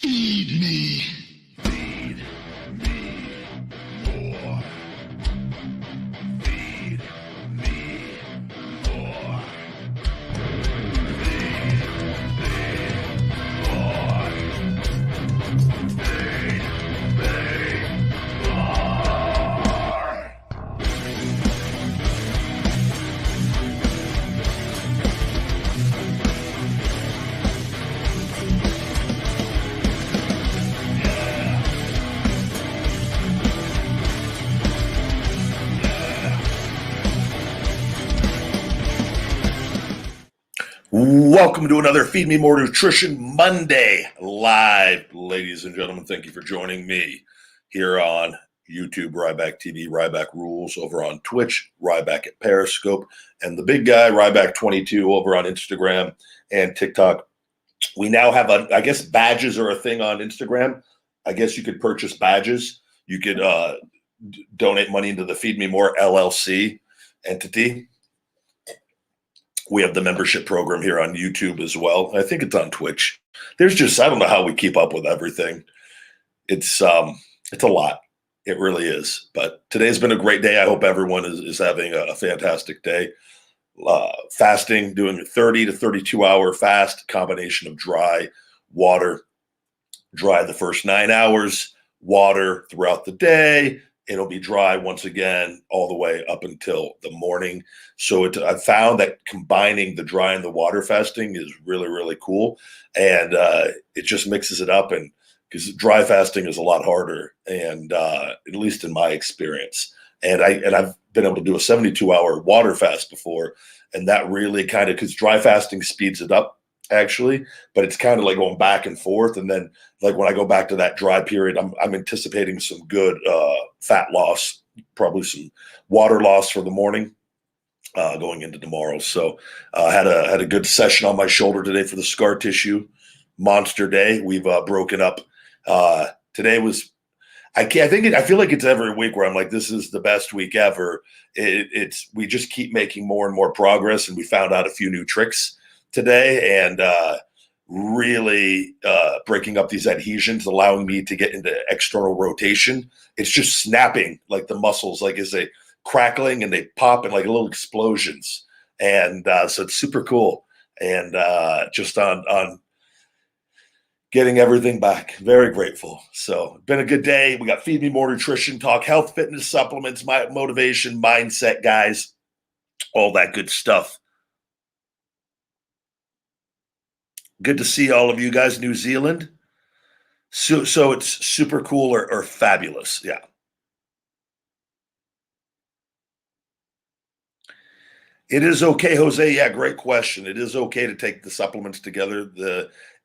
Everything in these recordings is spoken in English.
Feed me. Feed me more. Feed me more. Feed me more. Feed me more. Welcome to another Feed Me More Nutrition Monday live, ladies and gentlemen. Thank you for joining me here on YouTube, Ryback TV, Ryback Rules, over on Twitch, Ryback at Periscope, and the big guy, Ryback 22, over on Instagram and TikTok. We now have, I guess badges are a thing on Instagram. I guess you could purchase badges. You could donate money into the Feed Me More LLC entity. We have the membership program here on YouTube as well. I think it's on Twitch. There's just, I don't know how we keep up with everything. It's a lot. It really is. But today's been a great day. I hope everyone is having a fantastic day. Fasting, doing a 30 to 32 hour fast, combination of dry, water, dry the first 9 hours, water throughout the day. It'll be dry once again all the way up until the morning. So I found that combining the dry and the water fasting is really, really cool. And it just mixes it up. And because dry fasting is a lot harder, and at least in my experience. And I've been able to do a 72-hour water fast before. And that really kind of, because dry fasting speeds it up, actually, but it's kind of like going back and forth. And then like when I go back to that dry period, I'm anticipating some good fat loss, probably some water loss for the morning going into tomorrow. So I had a good session on my shoulder today for the scar tissue monster day. We've broken up. Today was, I feel like it's every week where I'm like, this is the best week ever. We just keep making more and more progress, and we found out a few new tricks today, and really breaking up these adhesions, allowing me to get into external rotation. It's just snapping like the muscles, like as they crackling and they pop in like little explosions. And so it's super cool. And just on getting everything back, very grateful. So been a good day. We got Feed Me More Nutrition Talk, health, fitness, supplements, my motivation, mindset, guys, all that good stuff. Good to see all of you guys, New Zealand. So it's super cool or fabulous. Yeah. It is okay, Jose. Yeah, great question. It is okay to take the supplements together.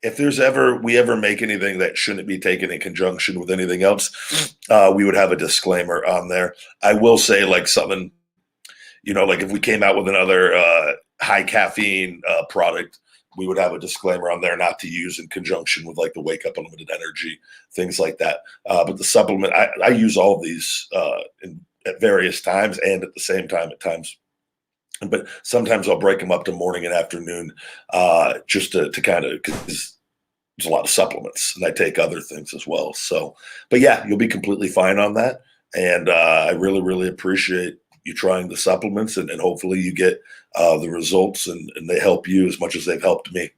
If we ever make anything that shouldn't be taken in conjunction with anything else, we would have a disclaimer on there. I will say like something, like if we came out with another high caffeine product, we would have a disclaimer on there not to use in conjunction with like the Wake Up Unlimited Energy, things like that. But the supplement, I use all of these at various times and at the same time at times. But sometimes I'll break them up to morning and afternoon just to kind of, because there's a lot of supplements and I take other things as well. So, but yeah, you'll be completely fine on that. And I really, really appreciate you trying the supplements, and hopefully you get the results and they help you as much as they've helped me.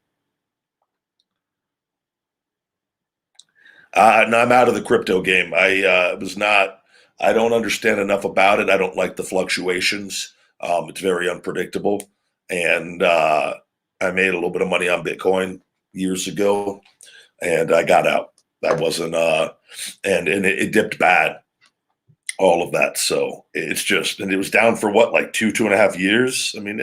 No, I'm out of the crypto game. I don't understand enough about it. I don't like the fluctuations. It's very unpredictable. And I made a little bit of money on Bitcoin years ago, and I got out. That wasn't, and it dipped bad, all of that. So it's just, and it was down for what, like 2.5 years. I mean,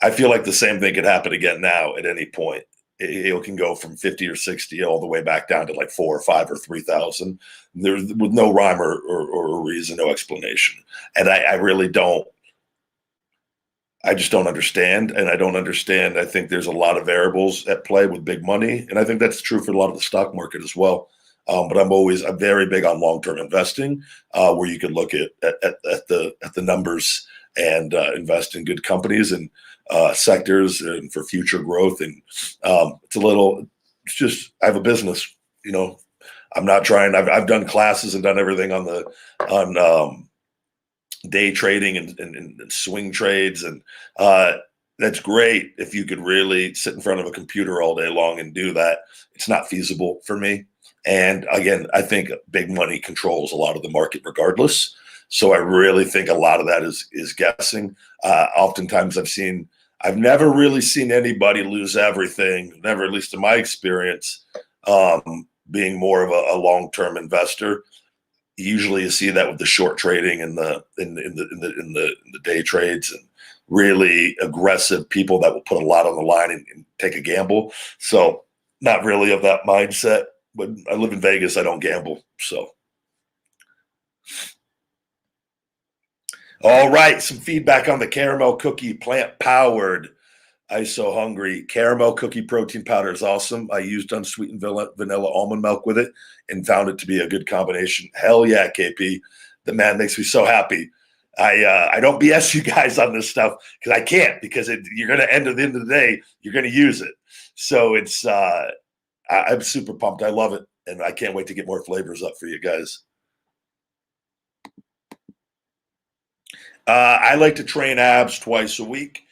I feel like the same thing could happen again now at any point. It can go from 50 or 60 all the way back down to like 4 or 5 or 3,000. There's with no rhyme or reason, no explanation. And I really don't. I just don't understand, and I don't understand. I think there's a lot of variables at play with big money, and I think that's true for a lot of the stock market as well. But I'm very big on long-term investing, where you can look at the numbers and invest in good companies and sectors and for future growth. And it's a little it's just I have a business. You know, I'm not trying. I've done classes and done everything on day trading and swing trades, and that's great if you could really sit in front of a computer all day long and do that. It's not feasible for me. And again, I think big money controls a lot of the market regardless. So I really think a lot of that is guessing. Oftentimes I've never really seen anybody lose everything, never, at least in my experience, being more of a long-term investor. Usually you see that with the short trading and in the day trades, and really aggressive people that will put a lot on the line and take a gamble. So not really of that mindset, but I live in Vegas. I don't gamble. So, all right. Some feedback on the caramel cookie, plant powered. ISO hungry. Caramel cookie protein powder is awesome. I used unsweetened vanilla almond milk with it and found it to be a good combination. Hell yeah, KP. The man makes me so happy. I don't BS you guys on this stuff because I can't, because you're going to end at the end of the day, you're going to use it. So it's I'm super pumped. I love it, and I can't wait to get more flavors up for you guys. I like to train abs twice a week.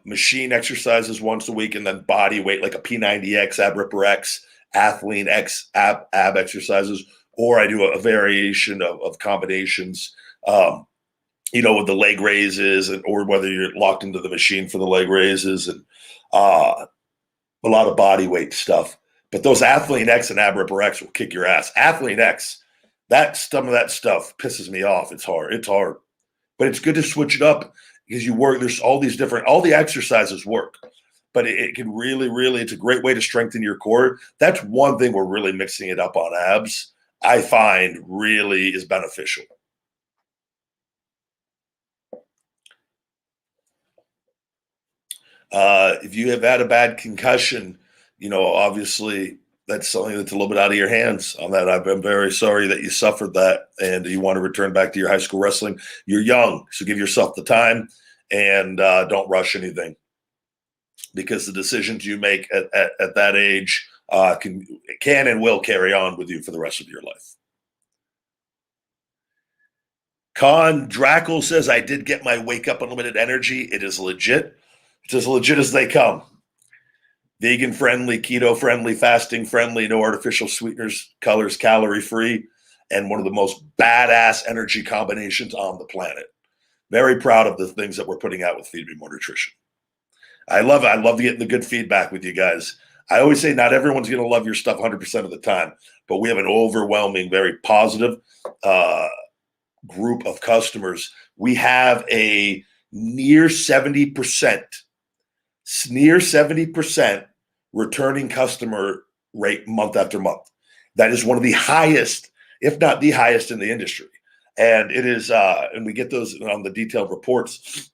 Machine exercises once a week, and then body weight like a P90X, ab ripper X, Athlean X ab exercises, or I do a variation of combinations, with the leg raises, or whether you're locked into the machine for the leg raises, and a lot of body weight stuff. But those Athlean X and ab ripper X will kick your ass. Athlean X, some of that stuff pisses me off. It's hard, but it's good to switch it up. Because you work, there's all the exercises work, but it can really, it's a great way to strengthen your core. That's one thing we're really mixing it up on abs, I find really is beneficial. If you have had a bad concussion, obviously that's something that's a little bit out of your hands on that. I'm very sorry that you suffered that and you want to return back to your high school wrestling. You're young, so give yourself the time. And don't rush anything, because the decisions you make at that age can and will carry on with you for the rest of your life. Con Drackle says, I did get my Wake Up Unlimited Energy. It is legit. It's as legit as they come. Vegan friendly, keto friendly, fasting friendly, no artificial sweeteners, colors, calorie free, and one of the most badass energy combinations on the planet. Very proud of the things that we're putting out with Feed Me More Nutrition. I love it. I love getting the good feedback with you guys. I always say not everyone's going to love your stuff 100% of the time, but we have an overwhelming, very positive group of customers. We have a near 70% returning customer rate month after month. That is one of the highest, if not the highest in the industry. And it is, and we get those on the detailed reports.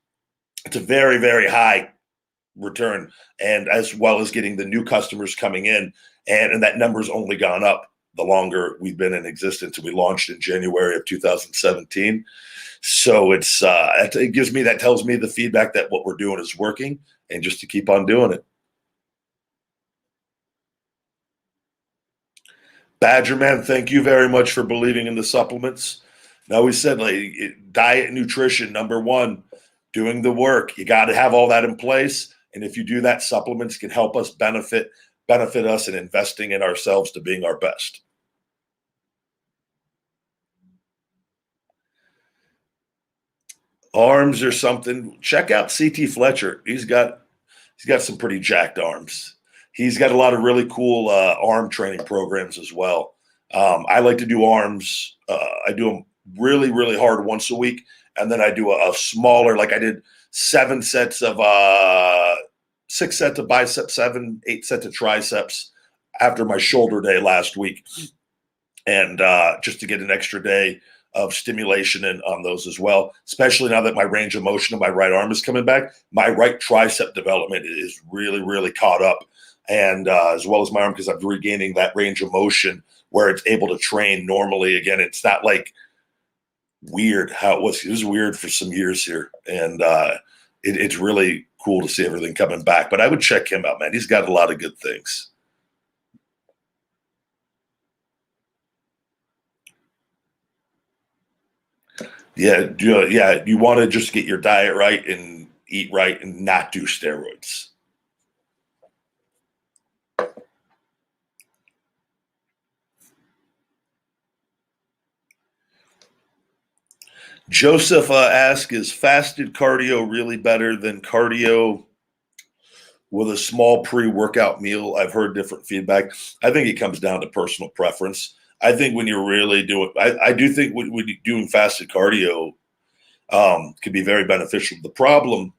It's a very, very high return, and as well as getting the new customers coming in. And that number's only gone up the longer we've been in existence. We launched in January of 2017. So it tells me the feedback that what we're doing is working, and just to keep on doing it. Badgerman, thank you very much for believing in the supplements. Now, we said diet and nutrition, number one, doing the work. You got to have all that in place. And if you do that, supplements can help us benefit us in investing in ourselves to being our best. Arms or something. Check out CT Fletcher. He's got some pretty jacked arms. He's got a lot of really cool arm training programs as well. I like to do arms. I do them really, really hard once a week. And then I do a smaller, like I did 6 sets of biceps, 8 sets of triceps after my shoulder day last week. And just to get an extra day of stimulation on those as well, especially now that my range of motion of my right arm is coming back. My right tricep development is really, really caught up. And as well as my arm, because I'm regaining that range of motion where it's able to train normally again. It's not like weird how it was. It was weird for some years here. And it's really cool to see everything coming back. But I would check him out, man. He's got a lot of good things. Yeah, you want to just get your diet right and eat right and not do steroids. Joseph asks, is fasted cardio really better than cardio with a small pre-workout meal? I've heard different feedback. I think it comes down to personal preference. I think when you're really doing, I do think when you're doing fasted cardio can be very beneficial. The problem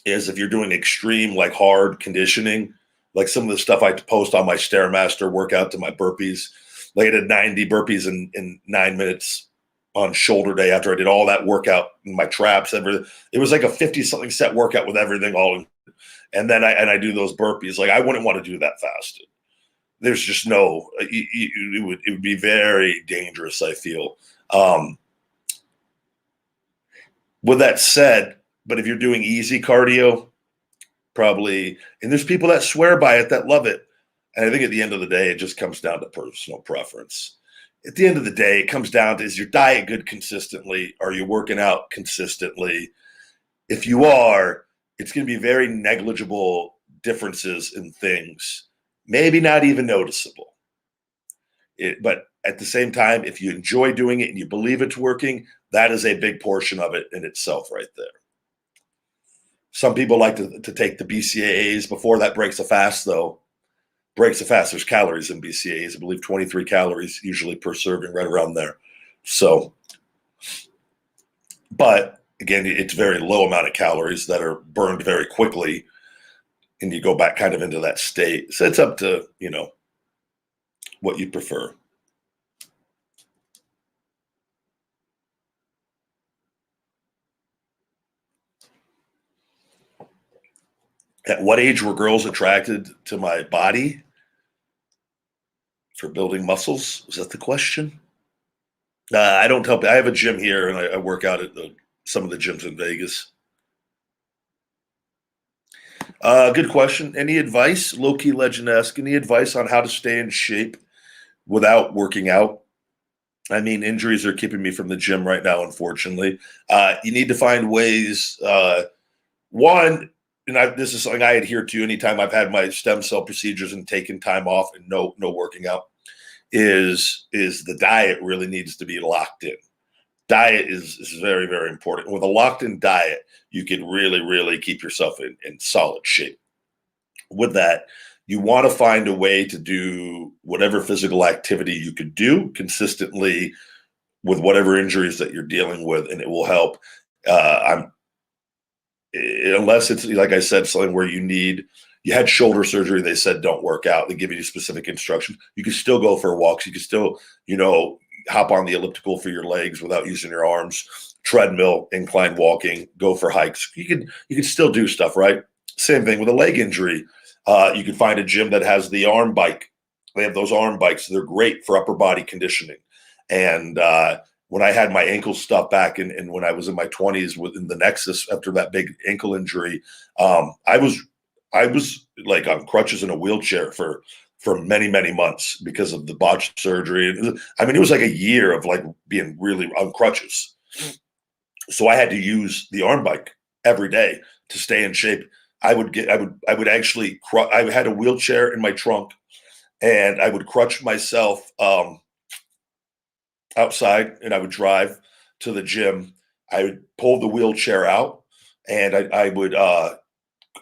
is if you're doing extreme, like hard conditioning, like some of the stuff I post on my Stairmaster workout to my burpees, like I did 90 burpees in 9 minutes on shoulder day after I did all that workout, my traps, everything. It was like a 50 something set workout with everything all in. And then I do those burpees. Like I wouldn't want to do that fasted. There's just no, it would be very dangerous, I feel. With that said, but if you're doing easy cardio, probably, and there's people that swear by it that love it. And I think at the end of the day, it just comes down to personal preference. At the end of the day, it comes down to, is your diet good consistently? Are you working out consistently? If you are, it's going to be very negligible differences in things, maybe not even noticeable. But at the same time, if you enjoy doing it and you believe it's working, that is a big portion of it in itself right there. Some people like to take the BCAAs before that breaks a fast, though. Breaks a fast, there's calories in BCAAs. I believe 23 calories usually per serving, right around there. So, but again, it's very low amount of calories that are burned very quickly, and you go back kind of into that state. So it's up to, what you prefer. At what age were girls attracted to my body for building muscles? Is that the question? I don't tell. I have a gym here, and I work out at some of the gyms in Vegas. Good question. Any advice, low key legend-esque? Any advice on how to stay in shape without working out? I mean, injuries are keeping me from the gym right now, unfortunately. You need to find ways. One, and this is something I adhere to anytime I've had my stem cell procedures and taken time off and no working out, is the diet really needs to be locked in. Diet is very, very important. With a locked in diet, you can really keep yourself in solid shape. With that, you want to find a way to do whatever physical activity you could do consistently with whatever injuries that you're dealing with, and it will help. Unless it's, like I said, something where you had shoulder surgery, they said don't work out. They give you specific instructions. You can still go for walks. You can still, hop on the elliptical for your legs without using your arms, treadmill, incline walking, go for hikes. You can still do stuff, right? Same thing with a leg injury. You can find a gym that has the arm bike. They have those arm bikes. They're great for upper body conditioning. And when I had my ankle stuff back and when I was in my 20s within the Nexus after that big ankle injury, I was like on crutches in a wheelchair for many months because of the botched surgery. I mean, it was like a year of like being really on crutches. So I had to use the arm bike every day to stay in shape. I would actually, I had a wheelchair in my trunk and I would crutch myself outside and I would drive to the gym. I would pull the wheelchair out and I would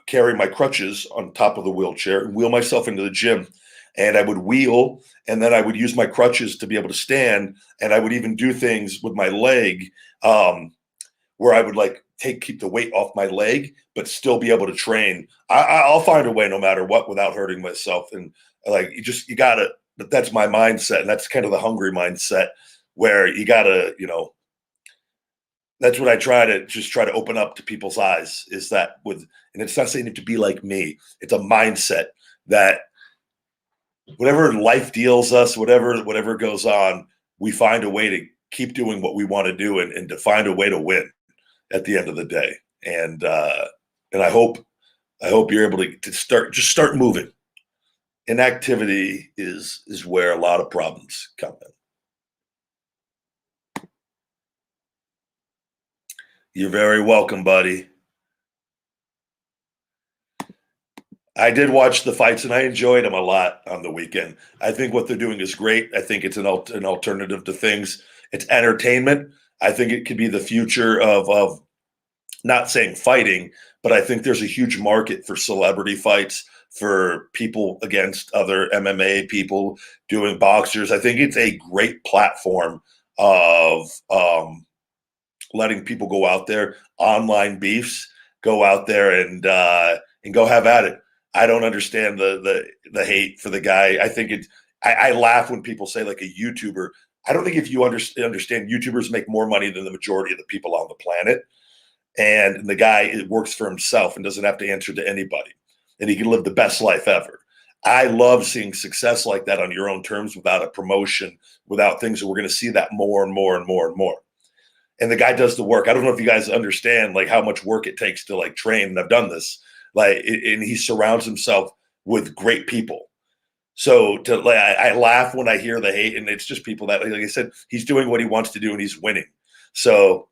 carry my crutches on top of the wheelchair and wheel myself into the gym. And I would wheel and then I would use my crutches to be able to stand. And I would even do things with my leg where I would like keep the weight off my leg, but still be able to train. I'll find a way no matter what without hurting myself. And like, you gotta, but that's my mindset. And that's kind of the hungry mindset where you gotta, that's what I try to open up to people's eyes is that and it's not saying it to be like me. It's a mindset that whatever life deals us, whatever goes on, we find a way to keep doing what we want to do and to find a way to win at the end of the day. And I hope you're able to start moving. Inactivity is where a lot of problems come in. You're very welcome, buddy. I did watch the fights and I enjoyed them a lot on the weekend. I think what they're doing is great. I think it's an alternative to things. It's entertainment. I think it could be the future of not saying fighting, but I think there's a huge market for celebrity fights, for people against other MMA people, doing boxers. I think it's a great platform of letting people go out there, online beefs, go out there and go have at it. I don't understand the hate for the guy. I think it's I laugh when people say like a YouTuber. I don't think if you understand YouTubers make more money than the majority of the people on the planet, and the guy works for himself and doesn't have to answer to anybody, and he can live the best life ever. I love seeing success like that on your own terms, without a promotion, without things. And we're going to see that more and more and more and more. And the guy does the work. I don't know if you guys understand like how much work it takes to like train. And I've done this. And he surrounds himself with great people. So I laugh when I hear the hate, and it's just people that, like I said, he's doing what he wants to do and he's winning. So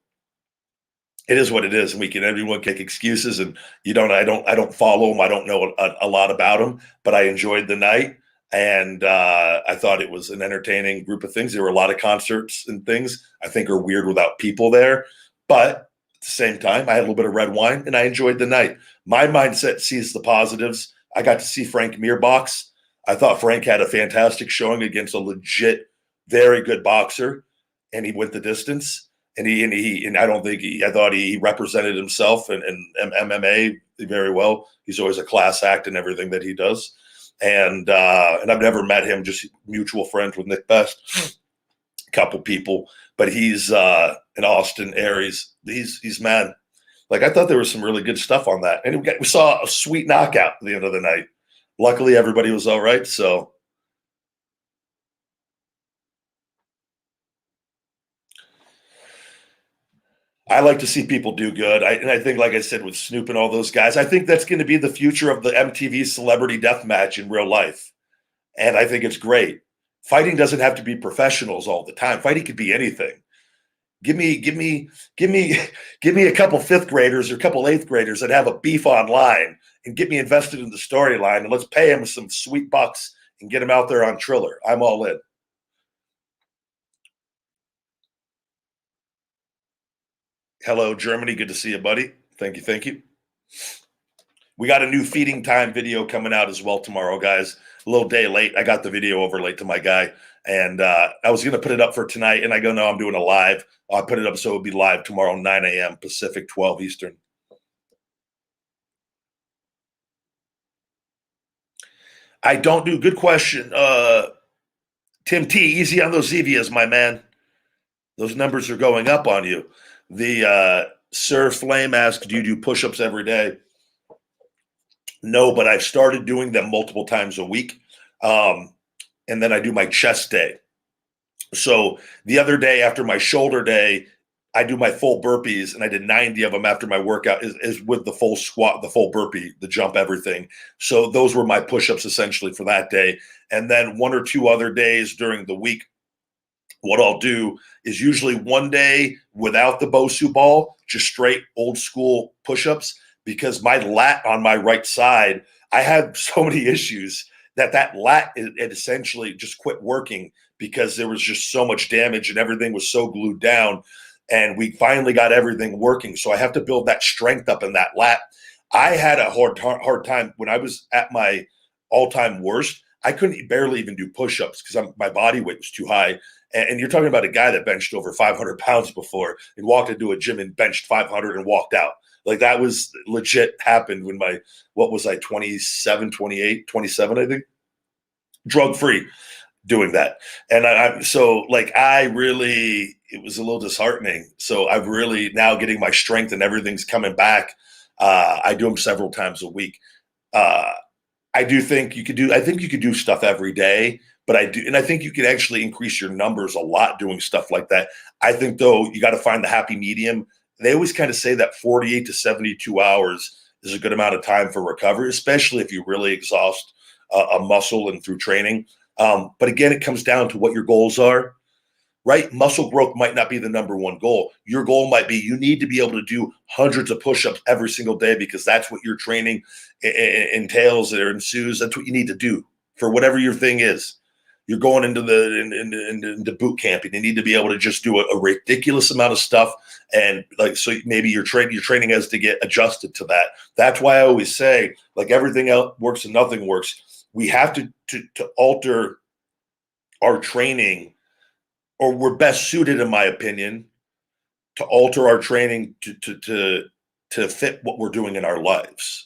it is what it is, and everyone can make excuses. And I don't follow him. I don't know a lot about him, but I enjoyed the night, and I thought it was an entertaining group of things. There were a lot of concerts and things I think are weird without people there, but at the same time, I had a little bit of red wine and I enjoyed the night. My mindset sees the positives. I got to see Frank Mir box. I thought Frank had a fantastic showing against a legit, very good boxer, and he went the distance. And I don't think I thought he represented himself and MMA very well. He's always a class act in everything that he does. And I've never met him, just mutual friends with Nick Best, a couple people, but he's in Austin Aries. He's man. Like, I thought there was some really good stuff on that. And we saw a sweet knockout at the end of the night. Luckily, everybody was all right. So I like to see people do good. And I think, like I said, with Snoop and all those guys, I think that's going to be the future of the MTV celebrity death match in real life. And I think it's great. Fighting doesn't have to be professionals all the time. Fighting could be anything. Give me a couple fifth graders or a couple eighth graders that have a beef online, and get me invested in the storyline, and let's pay them some sweet bucks and get them out there on Triller. I'm all in. Hello, Germany. Good to see you, buddy. Thank you. Thank you. We got a new feeding time video coming out as well tomorrow, guys. A little day late. I got the video over late to my guy, and I was going to put it up for tonight, and I go, no, I'm doing a live. I'll put it up so it'll be live tomorrow, 9 a.m. Pacific, 12 Eastern. I don't do. Good question. Tim T, easy on those Zevias, my man. Those numbers are going up on you. The Sir Flame asks, do you do push-ups every day? No, but I've started doing them multiple times a week. And then I do my chest day. So the other day after my shoulder day, I do my full burpees, and I did 90 of them after my workout is with the full squat, the full burpee, the jump, everything. So those were my push-ups essentially for that day. And then one or two other days during the week, what I'll do is usually one day without the Bosu ball, just straight old school push-ups, because my lat on my right side, I had so many issues that lat it essentially just quit working because there was just so much damage and everything was so glued down. And we finally got everything working. So I have to build that strength up in that lat. I had a hard time when I was at my all-time worst. I couldn't barely even do push-ups because my body weight was too high. And you're talking about a guy that benched over 500 pounds before and walked into a gym and benched 500 and walked out. Like, that was legit happened when what was I, 27, 28, 27, I think, drug-free doing that. And so like, it was a little disheartening. So I've really now getting my strength and everything's coming back. I do them several times a week. I think you could do stuff every day, but I think you could actually increase your numbers a lot doing stuff like that. I think though, you got to find the happy medium. They always kind of say that 48 to 72 hours is a good amount of time for recovery, especially if you really exhaust a muscle and through training. But again, it comes down to what your goals are, right? Muscle growth might not be the number one goal. Your goal might be you need to be able to do hundreds of push-ups every single day because that's what your training entails or ensues. That's what you need to do for whatever your thing is. You're going into into boot camping. You need to be able to just do a ridiculous amount of stuff, and like so maybe your training has to get adjusted to that. That's why I always say, like everything else works and nothing works. We have to alter our training, or we're best suited, in my opinion, to alter our training to fit what we're doing in our lives.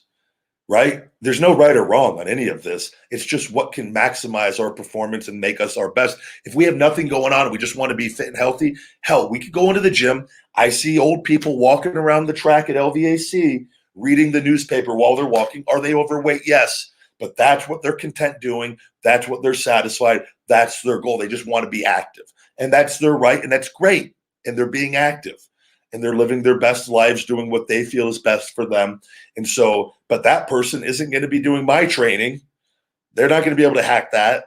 Right? There's no right or wrong on any of this. It's just what can maximize our performance and make us our best. If we have nothing going on and we just want to be fit and healthy, hell, we could go into the gym. I see old people walking around the track at LVAC reading the newspaper while they're walking. Are they overweight? Yes. But that's what they're content doing. That's what they're satisfied. That's their goal. They just want to be active. And that's their right. And that's great. And they're being active. And they're living their best lives doing what they feel is best for them. And so, but that person isn't going to be doing my training. They're not going to be able to hack that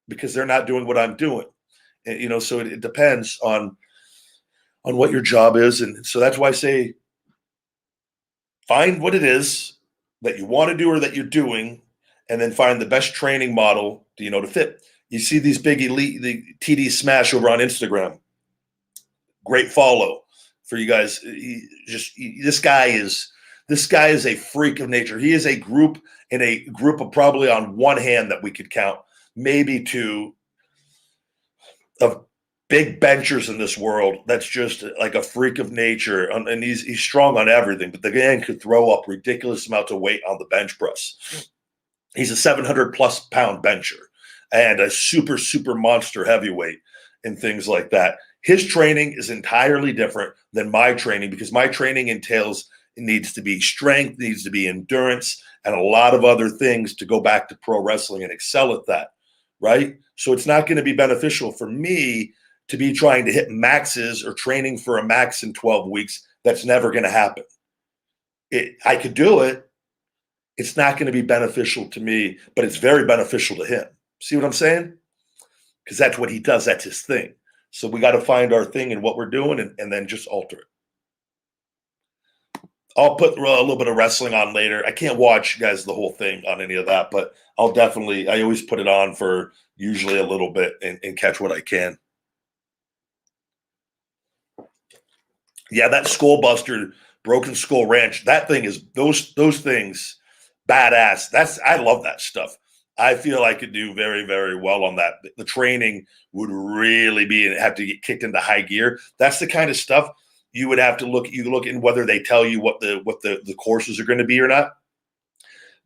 because they're not doing what I'm doing. And, so it depends on what your job is. And so that's why I say, find what it is that you want to do or that you're doing, and then find the best training model, to fit. You see these big elite, the TD Smash over on Instagram. Great follow for you guys. This guy is a freak of nature. He is a group of probably on one hand that we could count, maybe two, of big benchers in this world. That's just like a freak of nature, and he's strong on everything. But the man could throw up ridiculous amounts of weight on the bench press. He's a 700 plus pound bencher and a super, super monster heavyweight and things like that. His training is entirely different than my training because my training entails, it needs to be strength, needs to be endurance, and a lot of other things to go back to pro wrestling and excel at that, right? So it's not going to be beneficial for me to be trying to hit maxes or training for a max in 12 weeks. That's never going to happen. I could do it. It's not going to be beneficial to me, but it's very beneficial to him. See what I'm saying? Because that's what he does. That's his thing. So we got to find our thing and what we're doing and then just alter it. I'll put a little bit of wrestling on later. I can't watch, guys, the whole thing on any of that, but I always put it on for usually a little bit and catch what I can. Yeah, that Skullbuster, Broken Skull Ranch, that thing is, those things, badass. I love that stuff. I feel I could do very, very well on that. The training would really have to get kicked into high gear. That's the kind of stuff you would have to look in whether they tell you what the courses are going to be or not.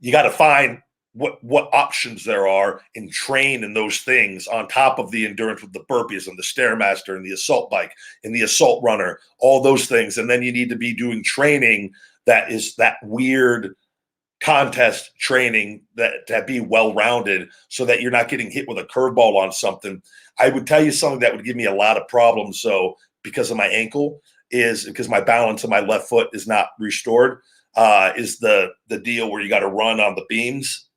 You got to find what options there are and train in those things on top of the endurance with the burpees and the Stairmaster and the assault bike and the assault runner, all those things. And then you need to be doing training that is that weird contest training that be well-rounded so that you're not getting hit with a curveball on something. I would tell you something that would give me a lot of problems. So because of my ankle, is because my balance of my left foot is not restored, is the deal where you got to run on the beams.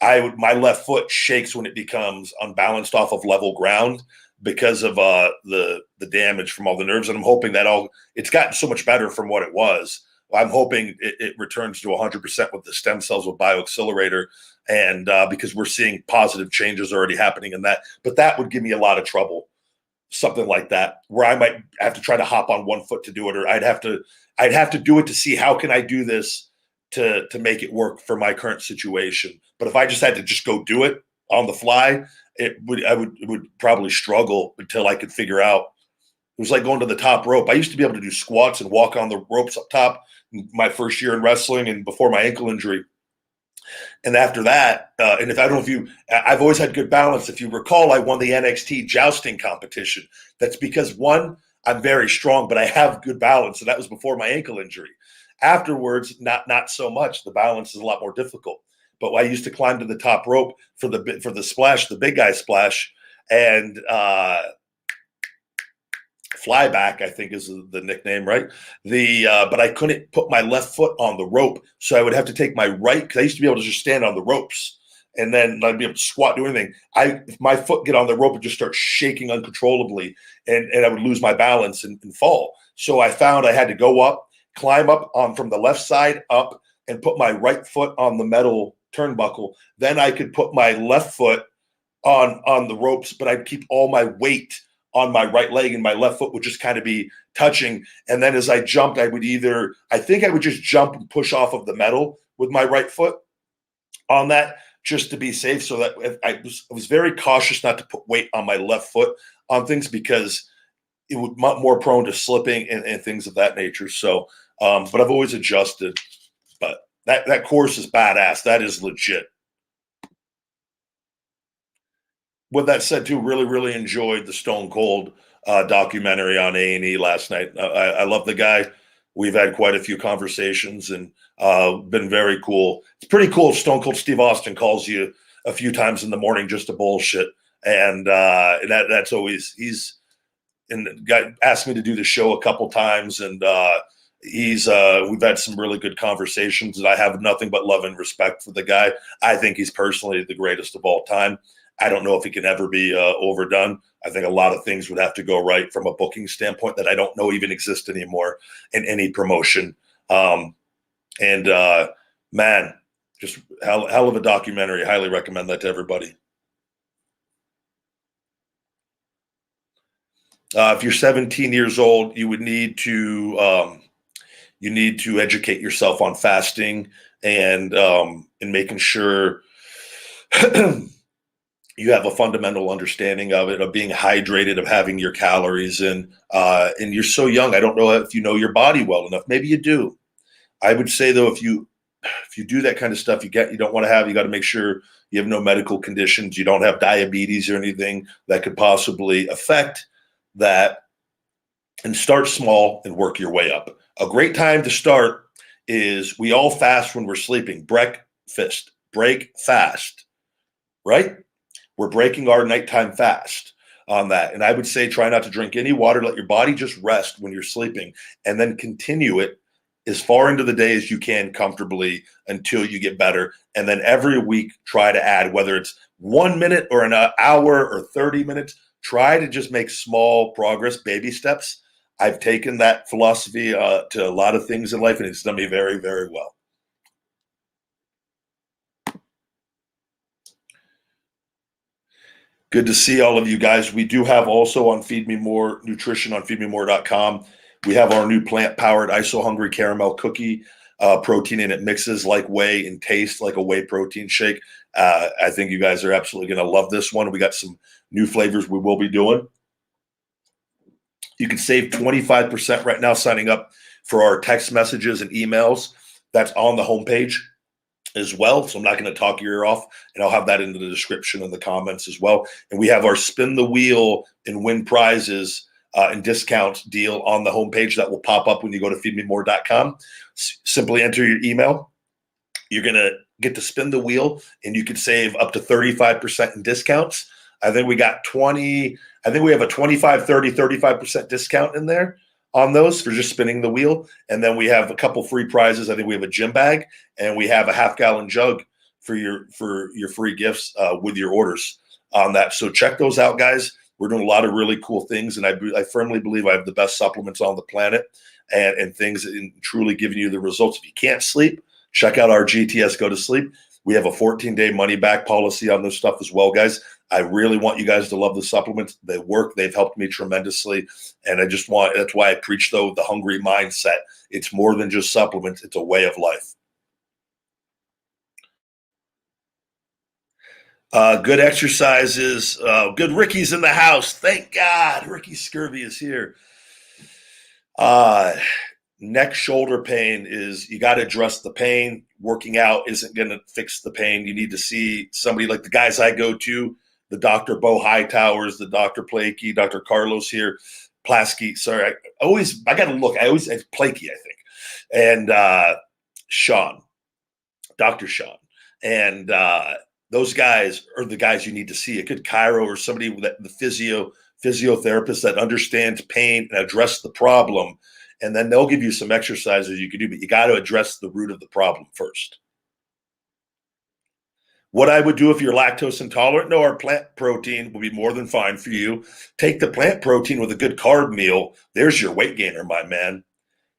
My left foot shakes when it becomes unbalanced off of level ground because of the damage from all the nerves. And I'm hoping that it's gotten so much better from what it was. I'm hoping it returns to 100% with the stem cells with BioAccelerator, and because we're seeing positive changes already happening in that. But that would give me a lot of trouble, something like that, where I might have to try to hop on one foot to do it, or I'd have to do it to see how can I do this to make it work for my current situation. But if I just had to just go do it on the fly, it would probably struggle until I could figure out. It was like going to the top rope. I used to be able to do squats and walk on the ropes up top my first year in wrestling and before my ankle injury. And after that, and if I don't know if I've always had good balance. If you recall, I won the NXT jousting competition. That's because, one, I'm very strong, but I have good balance. And that was before my ankle injury. Afterwards, not so much. The balance is a lot more difficult. But I used to climb to the top rope for the splash, the big guy splash, and Flyback, I think is the nickname, right? But I couldn't put my left foot on the rope, so I would have to take my right, because I used to be able to just stand on the ropes and then I'd be able to squat, do anything. If my foot get on the rope, it just starts shaking uncontrollably, and I would lose my balance and fall. So I found I had to go up, climb up on from the left side up, and put my right foot on the metal turnbuckle. Then I could put my left foot on the ropes, but I'd keep all my weight on my right leg, and my left foot would just kind of be touching. And then as I jumped, I think I would just jump and push off of the metal with my right foot on that, just to be safe. So that I was very cautious not to put weight on my left foot on things, because it would more prone to slipping and things of that nature. So, but I've always adjusted. But that course is badass. That is legit. With that said, too, really enjoyed the Stone Cold documentary on A&E last night. I love the guy. We've had quite a few conversations, and been very cool. It's pretty cool. Stone Cold Steve Austin calls you a few times in the morning just to bullshit, and that's always and the guy asked me to do the show a couple times, and we've had some really good conversations, and I have nothing but love and respect for the guy. I think he's personally the greatest of all time. I don't know if he can ever be overdone. I think a lot of things would have to go right from a booking standpoint that I don't know even exist anymore in any promotion. Man, just hell of a documentary. Highly recommend that to everybody. If you're 17 years old, you need to educate yourself on fasting and making sure you have a fundamental understanding of it, of being hydrated, of having your calories in. And you're so young. I don't know if you know your body well enough. Maybe you do. I would say, though, if you do that kind of stuff, you got to make sure you have no medical conditions. You don't have diabetes or anything that could possibly affect that. And start small and work your way up. A great time to start is, we all fast when we're sleeping. Break fast, right? We're breaking our nighttime fast on that. And I would say, try not to drink any water. Let your body just rest when you're sleeping, and then continue it as far into the day as you can comfortably until you get better. And then every week, try to add, whether it's 1 minute or an hour or 30 minutes, try to just make small progress, baby steps. I've taken that philosophy to a lot of things in life, and it's done me very, very well. Good to see all of you guys. We do have also on Feed Me More Nutrition on feedmemore.com. We have our new plant-powered ISO Hungry Caramel Cookie protein, and it mixes like whey and tastes like a whey protein shake. I think you guys are absolutely going to love this one. We got some new flavors we will be doing. You can save 25% right now signing up for our text messages and emails. That's on the homepage as well. So I'm not going to talk your ear off, and I'll have that in the description and the comments as well. And we have our spin the wheel and win prizes and discount deal on the homepage that will pop up when you go to feedmemore.com. Simply enter your email. You're going to get to spin the wheel, and you can save up to 35% in discounts. I think we have a 25, 30, 35% discount in there on those for just spinning the wheel. And then we have a couple free prizes. I think we have a gym bag, and we have a half-gallon jug for your free gifts with your orders on that. So check those out, guys. We're doing a lot of really cool things, and I firmly believe I have the best supplements on the planet, and things and truly giving you the results. If you can't sleep, check out our GTS Go to Sleep. We have a 14-day money-back policy on this stuff as well, guys. I really want you guys to love the supplements. They work. They've helped me tremendously. And that's why I preach, though, the hungry mindset. It's more than just supplements. It's a way of life. Good exercises. Good. Ricky's in the house. Thank God. Ricky Scurvy is here. Neck, shoulder pain is, you got to address the pain. Working out isn't going to fix the pain. You need to see somebody like the guys I go to, the Dr. Bo Hightowers, the Dr. Plakey, Dr. Carlos here, Plasky. Sorry, I got to look. It's Plakey, I think, and Sean, Dr. Sean, and those guys are the guys you need to see. A good chiro or somebody that the physiotherapist that understands pain and address the problem. And then they'll give you some exercises you can do, but you got to address the root of the problem first. What I would do if you're lactose intolerant, no, our plant protein will be more than fine for you. Take the plant protein with a good carb meal. There's your weight gainer, my man.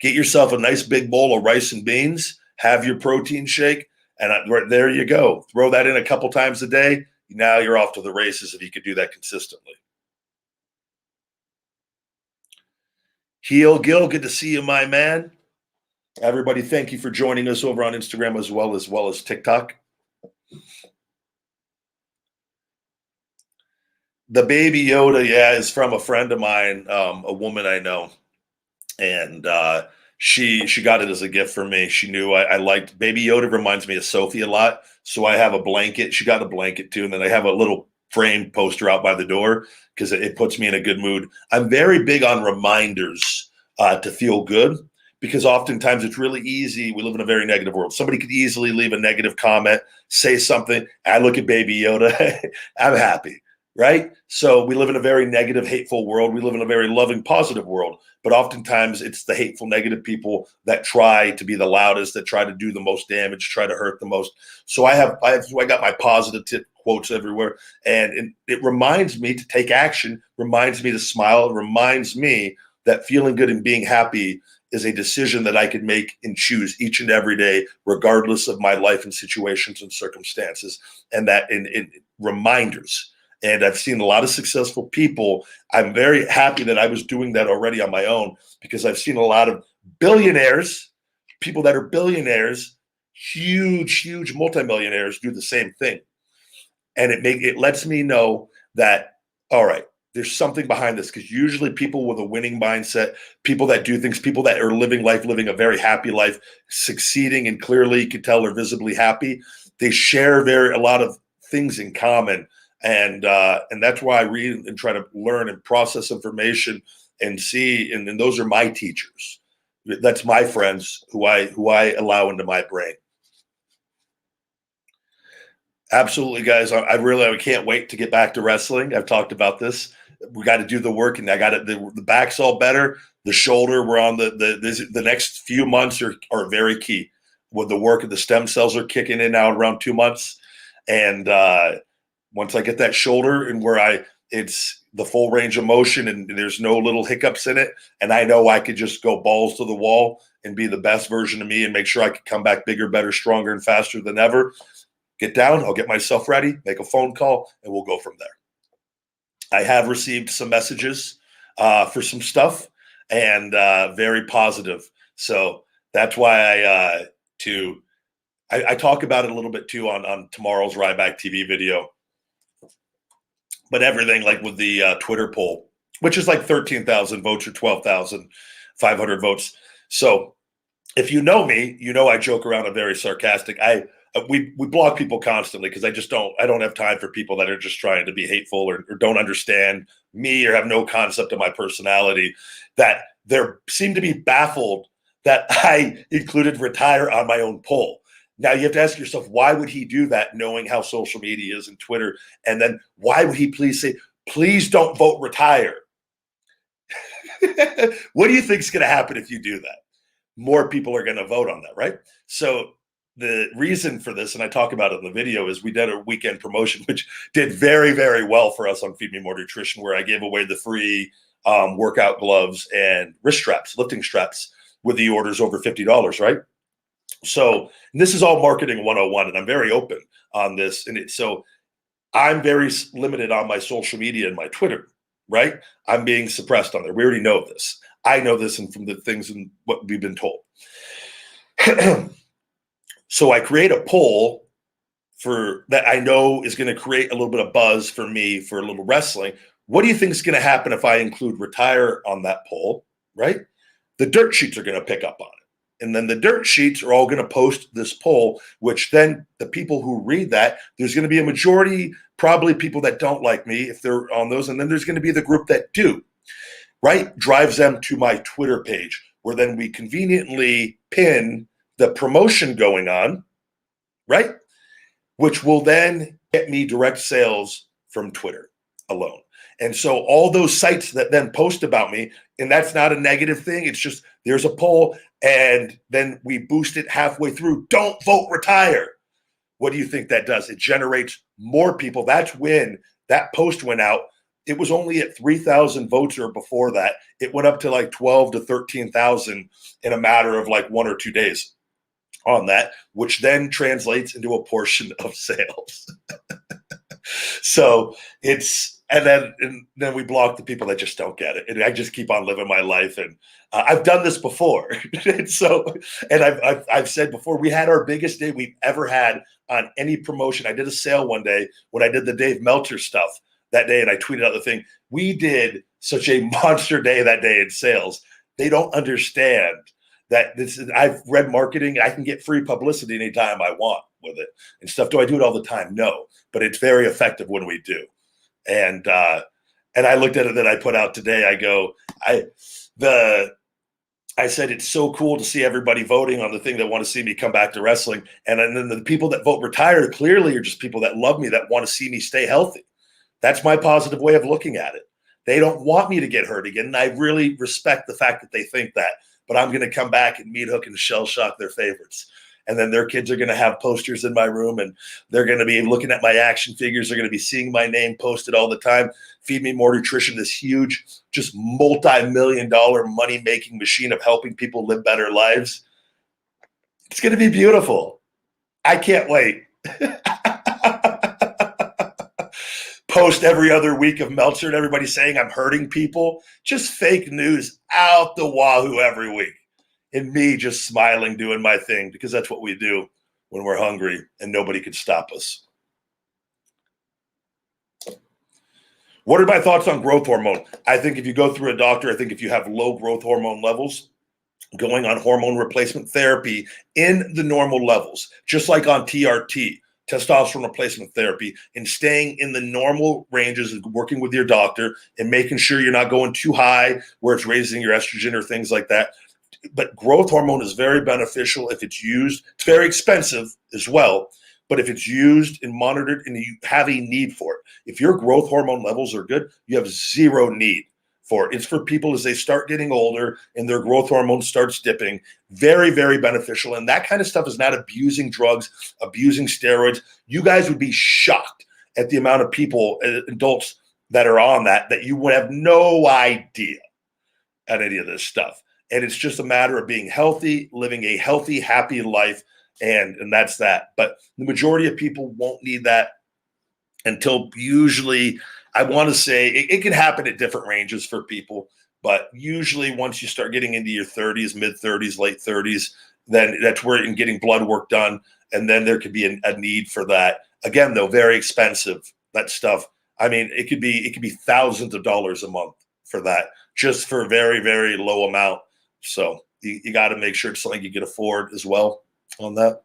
Get yourself a nice big bowl of rice and beans, have your protein shake, and there you go. Throw that in a couple times a day. Now you're off to the races if you could do that consistently. Heel Gill, good to see you, my man. Everybody, thank you for joining us over on Instagram as well as TikTok. The baby Yoda, yeah, is from a friend of mine, a woman I know, and she got it as a gift for me. She knew I liked Baby Yoda. Reminds me of Sophie a lot, so I have a blanket. She got a blanket too, and then I have a little frame poster out by the door because it puts me in a good mood. I'm very big on reminders to feel good, because oftentimes it's really easy. We live in a very negative world. Somebody could easily leave a negative comment, say something. I look at Baby Yoda, I'm happy. Right? So we live in a very negative, hateful world. We live in a very loving, positive world. But oftentimes it's the hateful, negative people that try to be the loudest, that try to do the most damage, try to hurt the most. So I got my positive quotes everywhere. And it reminds me to take action, reminds me to smile, reminds me that feeling good and being happy is a decision that I can make and choose each and every day, regardless of my life and situations and circumstances. And that in reminders. And I've seen a lot of successful people. I'm very happy that I was doing that already on my own, because I've seen a lot of billionaires, people that are billionaires, huge multimillionaires do the same thing. And it lets me know that, all right, there's something behind this, because usually people with a winning mindset, people that do things, people that are living a very happy life, succeeding, and clearly you can tell they're visibly happy, they share a lot of things in common. And that's why I read and try to learn and process information and see. And those are my teachers. That's my friends who I allow into my brain. Absolutely, guys. I can't wait to get back to wrestling. I've talked about this. We got to do the work, and I got it. The back's all better. The shoulder, we're on the next few months are very key. With the work of the stem cells are kicking in now around 2 months, and once I get that shoulder and it's the full range of motion and there's no little hiccups in it, and I know I could just go balls to the wall and be the best version of me and make sure I could come back bigger, better, stronger, and faster than ever. Get down, I'll get myself ready, make a phone call, and we'll go from there. I have received some messages for some stuff, and very positive. So that's why I talk about it a little bit too on tomorrow's Ryback TV video. But everything, like with the Twitter poll, which is like 13,000 votes or 12,500 votes. So if you know me, you know I joke around. I'm very sarcastic. We block people constantly because I don't have time for people that are just trying to be hateful or don't understand me or have no concept of my personality, that they seem to be baffled that I included retire on my own poll. Now you have to ask yourself, why would he do that, knowing how social media is and Twitter? And then why would he please say, please don't vote retire? What do you think is going to happen if you do that? More people are going to vote on that, right? So the reason for this, and I talk about it in the video, is we did a weekend promotion, which did very, very well for us on Feed Me More Nutrition, where I gave away the free workout gloves and wrist straps, lifting straps, with the orders over $50, right? So this is all marketing 101, and I'm very open on this. And so I'm very limited on my social media and my Twitter, right? I'm being suppressed on there. We already know this. I know this, and from the things and what we've been told. So I create a poll for that I know is going to create a little bit of buzz for me for a little wrestling. What do you think is going to happen if I include retire on that poll, right? The dirt sheets are going to pick up on it. And then the dirt sheets are all going to post this poll, which then the people who read that, there's going to be a majority, probably people that don't like me if they're on those. And then there's going to be the group that do, right? Drives them to my Twitter page, where then we conveniently pin the promotion going on, right? Which will then get me direct sales from Twitter alone. And so all those sites that then post about me, and that's not a negative thing. It's just there's a poll, and then we boost it halfway through. Don't vote retire. what do you think that does? It generates more people. That's when that post went out. It was only at 3,000 votes, or before that, it went up to like 12 to 13,000 in a matter of like 1 or 2 days on that, which then translates into a portion of sales. So and then we block the people that just don't get it, and I just keep on living my life. And I've done this before, and I've said before, we had our biggest day we've ever had on any promotion. I did a sale one day when I did the Dave Meltzer stuff that day, and I tweeted out the thing. We did such a monster day that day in sales. They don't understand that I've read marketing. I can get free publicity anytime I want with it and stuff. Do I do it all the time? No, but it's very effective when we do. And I looked at it that I put out today. I said, it's so cool to see everybody voting on the thing that want to see me come back to wrestling. And then the people that vote retire clearly are just people that love me, that want to see me stay healthy. That's my positive way of looking at it. They don't want me to get hurt again. And I really respect the fact that they think that. But I'm going to come back and meat hook and shell shock their favorites. And then their kids are going to have posters in my room, and they're going to be looking at my action figures. They're going to be seeing my name posted all the time. Feed Me More Nutrition, this huge, just multi-million-dollar money-making machine of helping people live better lives. It's going to be beautiful. I can't wait. Post every other week of Meltzer and everybody saying I'm hurting people. Just fake news out the wahoo every week. And me just smiling, doing my thing, because that's what we do when we're hungry and nobody can stop us. What are my thoughts on growth hormone? I think if you go through a doctor, I think if you have low growth hormone levels, going on hormone replacement therapy in the normal levels, just like on TRT, testosterone replacement therapy, and staying in the normal ranges and working with your doctor and making sure you're not going too high where it's raising your estrogen or things like that. But growth hormone is very beneficial if it's used. It's very expensive as well, but if it's used and monitored and you have a need for it. If your growth hormone levels are good, you have zero need for it. It's for people as they start getting older and their growth hormone starts dipping. Very, very beneficial. And that kind of stuff is not abusing drugs, abusing steroids. You guys would be shocked at the amount of people, adults, that are on that you would have no idea at any of this stuff. And it's just a matter of being healthy, living a healthy, happy life, and that's that. But the majority of people won't need that until usually, I want to say, it can happen at different ranges for people, but usually once you start getting into your 30s, mid-30s, late 30s, then that's where you're getting blood work done, and then there could be a need for that. Again, though, very expensive, that stuff. I mean, it could be thousands of dollars a month for that, just for a very, very low amount. So you got to make sure it's something you can afford as well on that.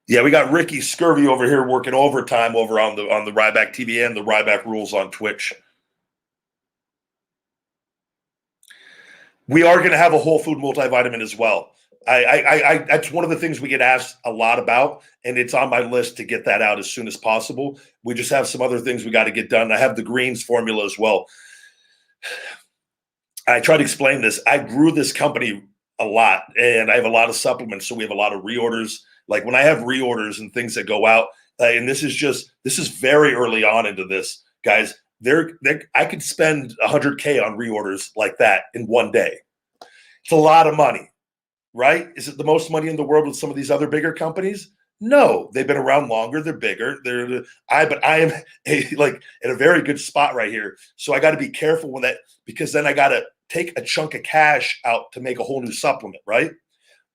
Yeah, we got Ricky Scurvy over here working overtime over on the Ryback TV and the Ryback Rules on Twitch. We are going to have a whole food multivitamin as well. I that's one of the things we get asked a lot about, and it's on my list to get that out as soon as possible. We just have some other things we got to get done. I have the greens formula as well. I try to explain this. I grew this company a lot, and I have a lot of supplements, so we have a lot of reorders. Like when I have reorders and things that go out, and this is very early on into this, guys. I could spend $100K on reorders like that in one day. It's a lot of money. Right? Is it the most money in the world with some of these other bigger companies? No, they've been around longer. They're bigger. But I am like in a very good spot right here. So I got to be careful with that, because then I got to take a chunk of cash out to make a whole new supplement, right?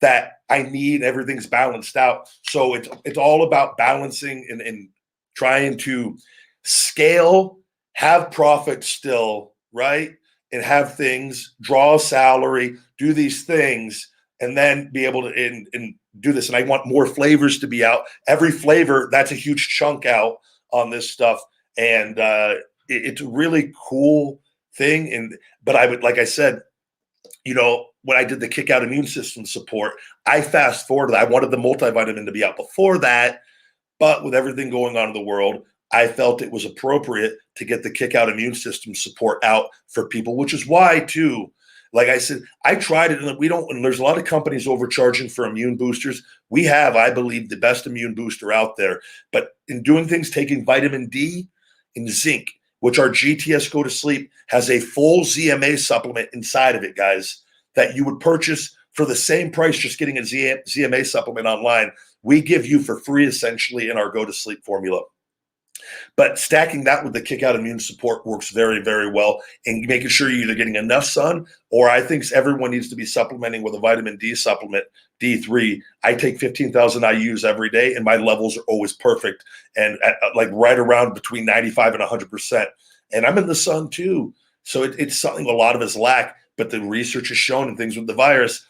That I need. Everything's balanced out. So it's all about balancing and trying to scale, have profit still, right? And have things, draw a salary, do these things, and then be able to and do this. And I want more flavors to be out. Every flavor, that's a huge chunk out on this stuff. And it's a really cool thing. But I would, like I said, when I did the kick out immune system support, I fast forwarded. I wanted the multivitamin to be out before that. But with everything going on in the world, I felt it was appropriate to get the kick out immune system support out for people, which is why, too, Like I said, I tried it, and we don't. And there's a lot of companies overcharging for immune boosters. We have, I believe, the best immune booster out there. But in doing things, taking vitamin D and zinc, which our GTS Go to Sleep has a full ZMA supplement inside of it, guys, that you would purchase for the same price, just getting a ZMA supplement online. We give you for free, essentially, in our Go to Sleep formula. But stacking that with the kick out immune support works very, very well. And making sure you're either getting enough sun, or I think everyone needs to be supplementing with a vitamin D supplement, D3. I take 15,000 IUs every day, and my levels are always perfect, and like right around between 95 and 100%. And I'm in the sun too. So it's something a lot of us lack, but the research has shown in things with the virus,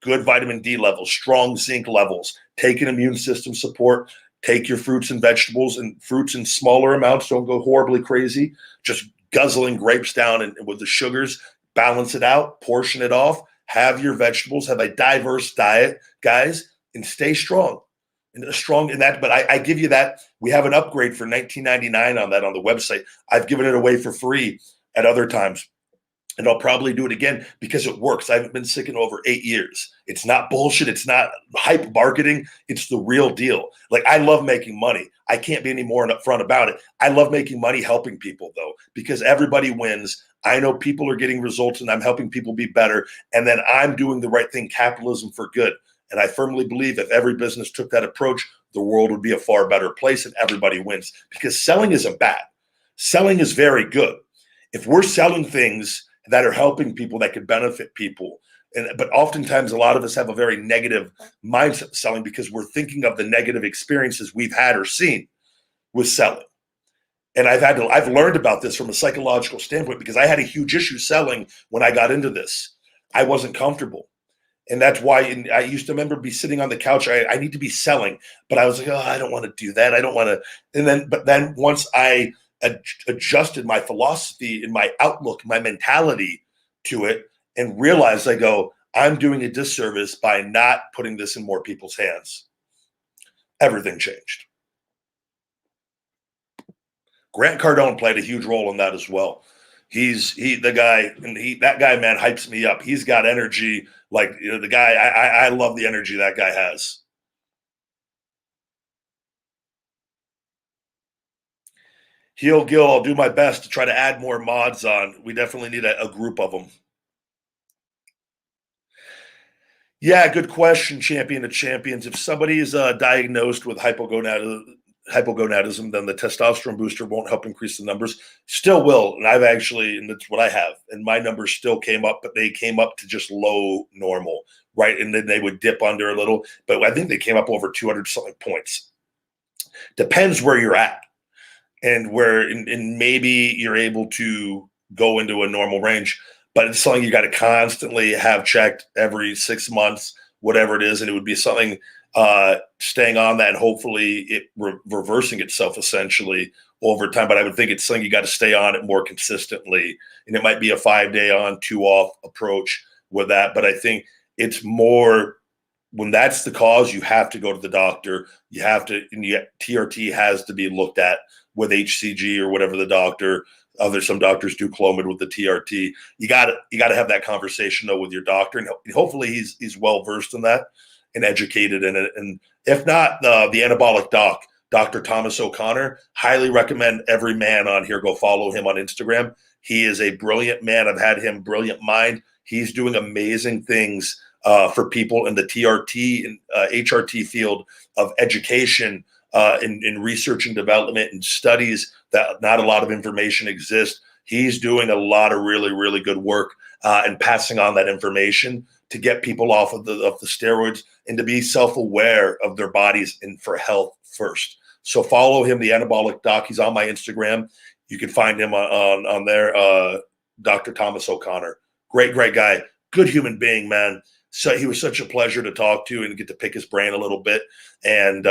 good vitamin D levels, strong zinc levels, take an immune system support. Take your fruits and vegetables, and fruits in smaller amounts. Don't go horribly crazy. Just guzzling grapes down and with the sugars. Balance it out. Portion it off. Have your vegetables. Have a diverse diet, guys, and stay strong. And strong in that. But I give you that. We have an upgrade for $19.99 on that on the website. I've given it away for free at other times. And I'll probably do it again because it works. I haven't been sick in over 8 years. It's not bullshit. It's not hype marketing. It's the real deal. Like, I love making money. I can't be any more upfront about it. I love making money helping people, though, because everybody wins. I know people are getting results, and I'm helping people be better. And then I'm doing the right thing, capitalism for good. And I firmly believe if every business took that approach, the world would be a far better place and everybody wins, because selling isn't bad. Selling is very good. If we're selling things that are helping people, that could benefit people. But oftentimes a lot of us have a very negative mindset of selling because we're thinking of the negative experiences we've had or seen with selling. And I've learned about this from a psychological standpoint, because I had a huge issue selling when I got into this. I wasn't comfortable. And that's why I used to remember be sitting on the couch. I need to be selling, but I was like, oh, I don't want to do that. I don't want to. But then once I adjusted my philosophy and my outlook, my mentality to it, and realized, I go, I'm doing a disservice by not putting this in more people's hands. Everything changed. Grant Cardone played a huge role in that as well. That guy, man, hypes me up. He's got energy. Like, the guy, I love the energy that guy has. Heel Gill, I'll do my best to try to add more mods on. We definitely need a group of them. Yeah, good question, champion of champions. If somebody is diagnosed with hypogonadism, then the testosterone booster won't help increase the numbers. Still will, and and that's what I have. And my numbers still came up, but they came up to just low normal, right? And then they would dip under a little, but I think they came up over 200 something points. Depends where you're at, and maybe you're able to go into a normal range. But it's something you got to constantly have checked every 6 months, whatever it is. And it would be something staying on that, and hopefully it reversing itself essentially over time. But I would think it's something you got to stay on it more consistently. And it might be a 5-day on, 2 off approach with that. But I think it's more, when that's the cause, you have to go to the doctor. You have to, and TRT has to be looked at with HCG or whatever the doctor. Some doctors do Clomid with the TRT. You got to have that conversation though with your doctor, and hopefully he's well versed in that and educated in it. And if not, the anabolic doc, Dr. Thomas O'Connor, highly recommend every man on here go follow him on Instagram. He is a brilliant man. I've had him, brilliant mind. He's doing amazing things for people in the TRT and HRT field of education, in research and development and studies that not a lot of information exists. He's doing a lot of really, really good work and passing on that information to get people off of the steroids and to be self-aware of their bodies and for health first. So follow him, the Anabolic Doc. He's on my Instagram. You can find him on there, Dr. Thomas O'Connor. Great guy. Good human being, man. So he was such a pleasure to talk to and get to pick his brain a little bit. And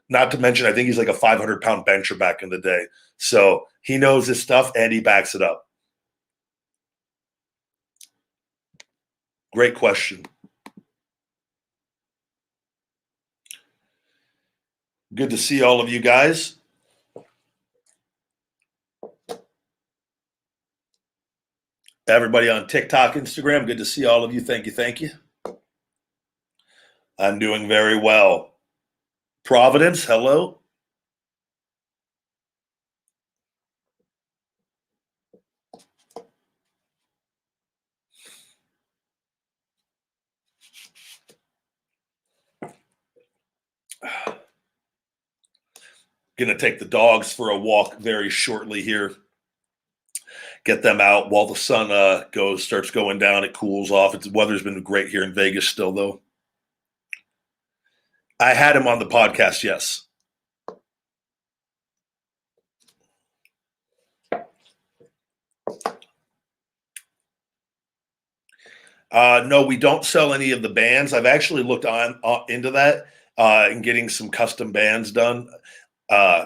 not to mention, I think he's like a 500-pound bencher back in the day. So he knows his stuff and he backs it up. Great question. Good to see all of you guys. Everybody on TikTok, Instagram, good to see all of you. Thank you. Thank you. I'm doing very well. Providence, hello. Going to take the dogs for a walk very shortly here. Get them out while the sun starts going down. It cools off. The weather's been great here in Vegas still, though. I had him on the podcast, yes. No, we don't sell any of the bands. I've actually looked into that and getting some custom bands done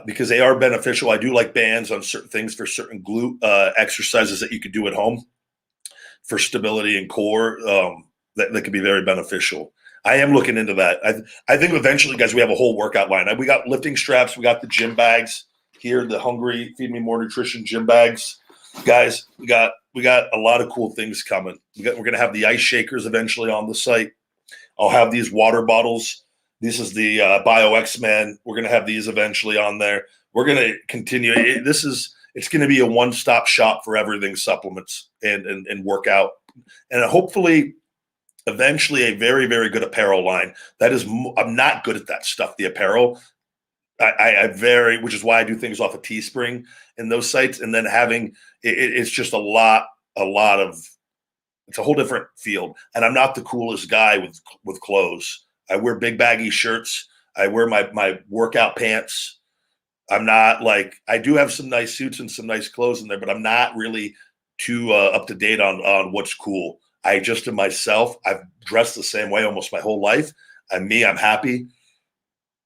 because they are beneficial. I do like bands on certain things for certain glute exercises that you could do at home for stability and core. That could be very beneficial. I am looking into that. I think eventually, guys, we have a whole workout line. We got lifting straps. We got the gym bags here, the Hungry Feed Me More Nutrition gym bags. Guys, we got a lot of cool things coming. We're going to have the ice shakers eventually on the site. I'll have these water bottles. This is the Bio X-Men. We're going to have these eventually on there. We're going to continue. It's going to be a one-stop shop for everything supplements and workout. And hopefully, eventually, a very, very good apparel line. I'm not good at that stuff, the apparel. Which is why I do things off of Teespring and those sites. And then it's just a lot of, it's a whole different field. And I'm not the coolest guy with clothes. I wear big baggy shirts. I wear my workout pants. I'm not I do have some nice suits and some nice clothes in there, but I'm not really too up to date on what's cool. I just am myself. I've dressed the same way almost my whole life. I'm me. I'm happy.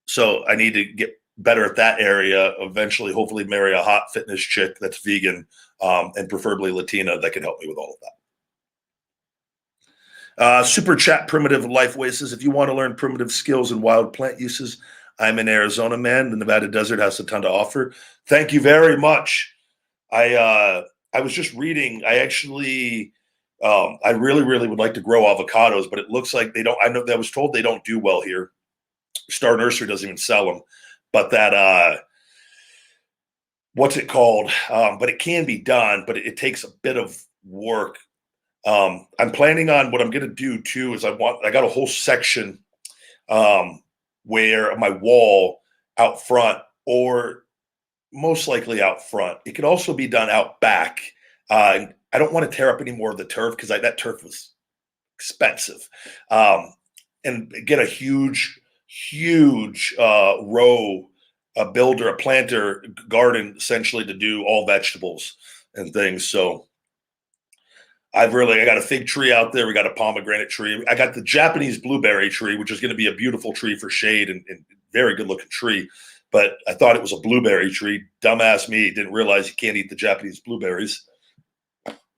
So I need to get better at that area. Eventually, hopefully marry a hot fitness chick that's vegan and preferably Latina that can help me with all of that. Super chat Primitive Lifeway says, if you want to learn primitive skills and wild plant uses, I'm in Arizona, man. The Nevada desert has a ton to offer. Thank you very much. I was just reading. I really, really would like to grow avocados, but it looks like they don't. I was told they don't do well here. Star Nursery doesn't even sell them, but that what's it called? But it can be done, but it takes a bit of work. I'm planning on what I'm going to do too. Is I got a whole section where my wall out front, or most likely out front. It could also be done out back. I don't want to tear up any more of the turf because that turf was expensive, and get a huge row, a planter garden essentially to do all vegetables and things. So I got a fig tree out there. We got a pomegranate tree. I got the Japanese blueberry tree, which is going to be a beautiful tree for shade and very good looking tree. But I thought it was a blueberry tree. Dumbass me didn't realize you can't eat the Japanese blueberries.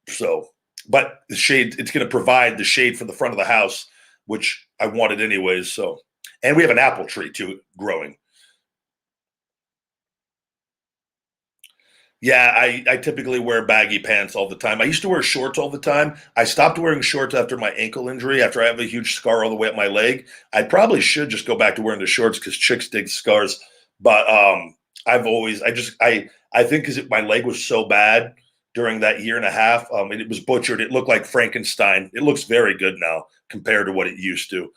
So, but the shade, it's going to provide the shade for the front of the house, which I wanted anyways. So, and we have an apple tree too growing. Yeah, I typically wear baggy pants all the time. I used to wear shorts all the time. I stopped wearing shorts after my ankle injury, after I have a huge scar all the way up my leg. I probably should just go back to wearing the shorts because chicks dig scars. But I think because my leg was so bad during that year and a half, and it was butchered. It looked like Frankenstein. It looks very good now compared to what it used to.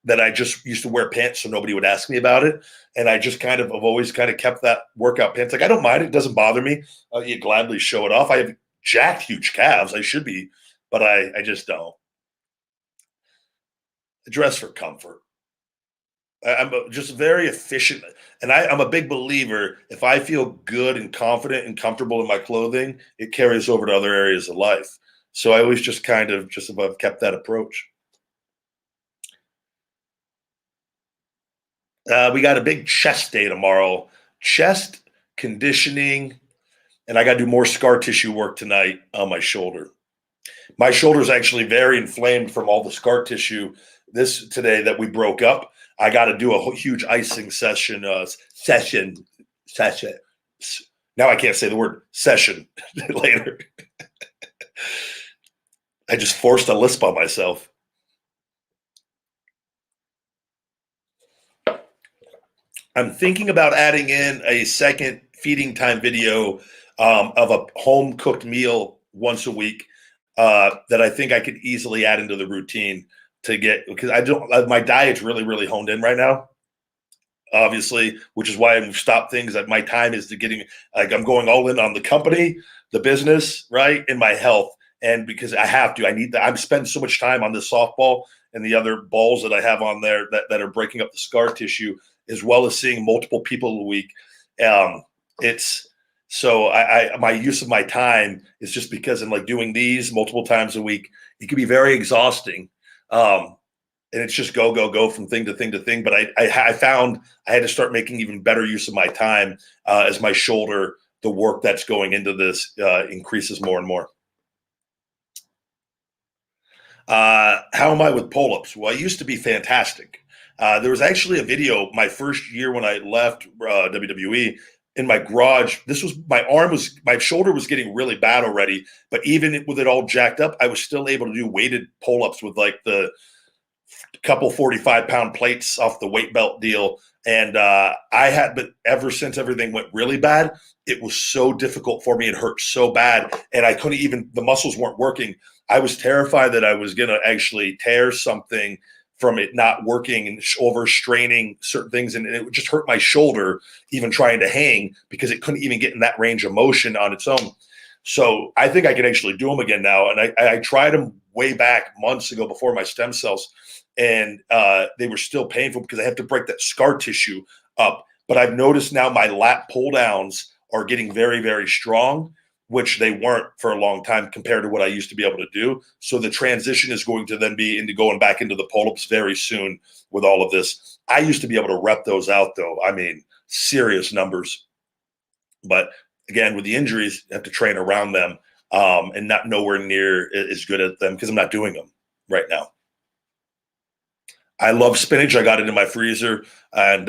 That I just used to wear pants so nobody would ask me about it. And I just have always kept that workout pants. I don't mind it. It doesn't bother me. You gladly show it off. I have jacked huge calves. I should be, but I just don't. I dress for comfort. I'm just very efficient. And I'm a big believer. If I feel good and confident and comfortable in my clothing, it carries over to other areas of life. So I always just above kept that approach. We got a big chest day tomorrow. Chest conditioning, and I got to do more scar tissue work tonight on my shoulder. My shoulder is actually very inflamed from all the scar tissue today that we broke up. I got to do a huge icing session. Now I can't say the word session later. I just forced a lisp on myself. I'm thinking about adding in a second feeding time video of a home cooked meal once a week that I think I could easily add into the routine to get, because I don't, my diet's really honed in right now, obviously, which is why I've stopped things. That my time is to getting, like, I'm going all in on the company, the business, right, and my health. And because I have to, I need that. I'm spending so much time on this softball and the other balls that I have on there that are breaking up the scar tissue, as well as seeing multiple people a week. It's so I my use of my time is just because I'm like doing these multiple times a week. It can be very exhausting. And it's just go from thing to thing to thing. But I found I had to start making even better use of my time as my shoulder, the work that's going into this increases more and more. How am I with pull-ups? Well, I used to be fantastic. There was actually a video my first year when I left WWE in my garage. This was my shoulder was getting really bad already, but even with it all jacked up, I was still able to do weighted pull-ups with like the couple 45-pound plates off the weight belt deal. And but ever since everything went really bad, it was so difficult for me. It hurt so bad. And I couldn't even, the muscles weren't working. I was terrified that I was going to actually tear something from it not working and overstraining certain things. And it would just hurt my shoulder, even trying to hang, because it couldn't even get in that range of motion on its own. So I think I can actually do them again now. And I tried them way back months ago before my stem cells, and they were still painful because I have to break that scar tissue up. But I've noticed now my lat pull downs are getting very strong, which they weren't for a long time compared to what I used to be able to do. So the transition is going to then be into going back into the pull-ups very soon with all of this. I used to be able to rep those out, though. I mean, serious numbers. But again, with the injuries, you have to train around them, and not nowhere near as good at them because I'm not doing them right now. I love spinach. I got it in my freezer, and